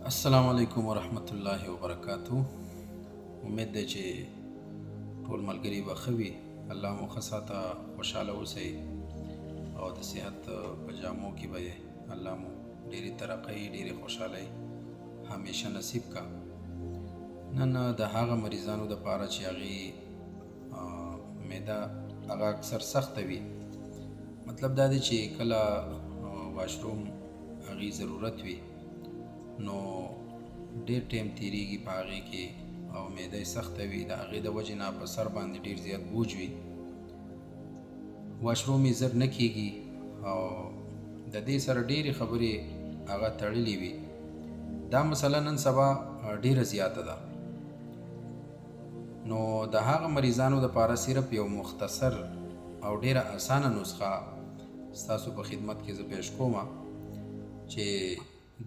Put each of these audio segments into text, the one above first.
السلام علیکم ورحمت الله وبرکاتو. امید ده چې ټول ملګري به ښه وي. الله مو ښه ساته، خوشحاله اوسئ او د صحت په جامو کې به الله مو ډېرې ترقۍ ډېرې خوشحالۍ همیشه نصیب کا. نن د هغه مریضانو دپاره چې هغې معده هغه اکثر سخته وي، مطلب دا دی چې کله واشروم هغې ضرورت وي نو ډېر ټایم تیریږي په هغې کې او معده یې سخته وي، د هغې د وجې نه په سر باندې ډېر زیات بوج وي، واشروم یې زر نه کېږي او د دې سره ډېرې خبرې هغه تړلې وي. دا مسله نن سبا ډېره زیاته ده. نو د هغه مریضانو دپاره صرف یو مختصر او ډېره اسانه نسخه ستاسو په خدمت کې زه پیش کوم چې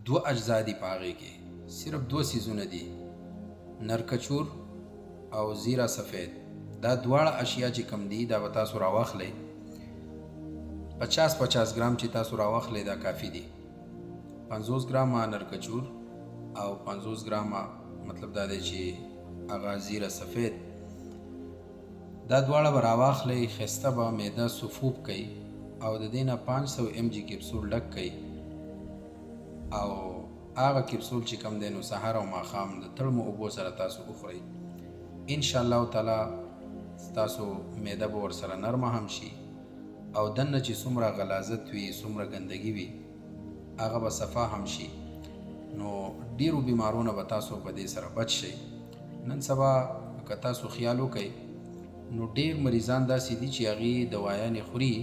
دو اجزا دي په هغې کې، صرف دو څیزونه دي، نرکچور او زیره سفید. دا دواړه اشیا چې کم دي دا به تاسو راواخلئ. 50 ګرام چې تاسو راواخلئ دا کافي دي. 50 ګرامه نرکچور او 50 ګرامه مطلب دا دی چې هغه زیره سفید، دا دواړه به راواخلئ. ښایسته به معده سفوب کوي او د دې نه 500 mg کپسول ډک کوي او هغه کپسول چې کم دی نو سهار او ماښام د تړمو اوبو سره تاسو وخورئ. انشاءالله تعالی ستاسو معده به ورسره نرمه هم شي او دننه چې څومره غلاظت وي، څومره ګندګي وي، هغه به صفا هم شي. نو ډیرو بیمارونه به تاسو په دې سره بچ شئ. نن سبا که تاسو خیال وکئ نو ډیر مریضان داسې دي چې هغې دوایانې خوري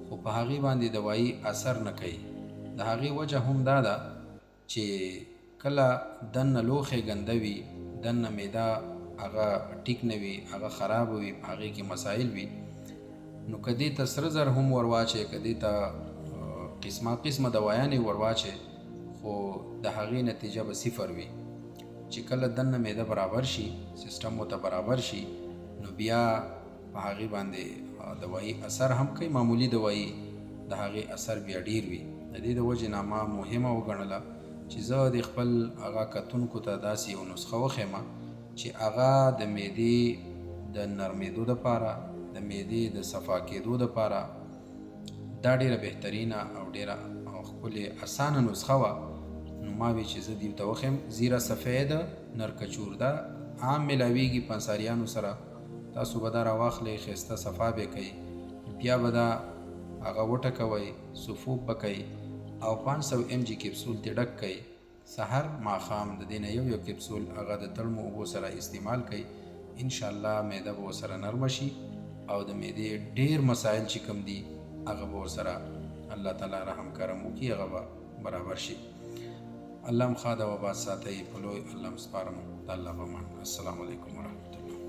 خو په هغې باندې دوایي اثر نه کوي. د هغې وجه هم دا ده چې کله دننه لوښی ګنده وي، دننه معده هغه ټیک نه وي، هغه خراب وي، په هغې کې مسایل وي، نو که دې ته سره زر هم ور واچئ، که دې ته قسمه دوایانې ور واچئ، خو د هغې نتیجه به صفر وي. چې کله دننه معده برابر شي، سیسټم ورته برابر شي، نو بیا په هغې باندې دوایي اثر هم کوي، معمولي دوایي د هغې اثر بیا ډیر وي. د دې د وجې نه ما مهمه وګڼله چې زه د خپل هغه کتونکو ته داسې یو نسخه وښیم چې هغه د معدې د نرمېدو دپاره، د معدې د صفا کېدو دپاره دا ډېره بهترینه او ډېره ښکلې اسانه نسخه وه. نو ما وی چې زه دې ته وښیم. زیره سفید نرکچور دا عام ملاویږي پنساریانو سره، تاسو به دا راواخلئ، ښایسته صفا به کوي، بیا به دا هغه وټکوئ، سفوب به کوي او 500 mg کپسول ترې ډک کوي. سحر ماښام د دې نه یو کپسول هغه د تړمو اوبو سره استعمال کوي. انشاءالله معده به ورسره نرمه شي او د معدې ډېر مسایل چې کوم دي هغه به ورسره الله تعالی رحم کرم وکړي، هغه به برابر شي. الله م ښه د وبا ساتئ، په لوی الله م سپارم، د الله په امان. السلام علیکم ورحمت الله.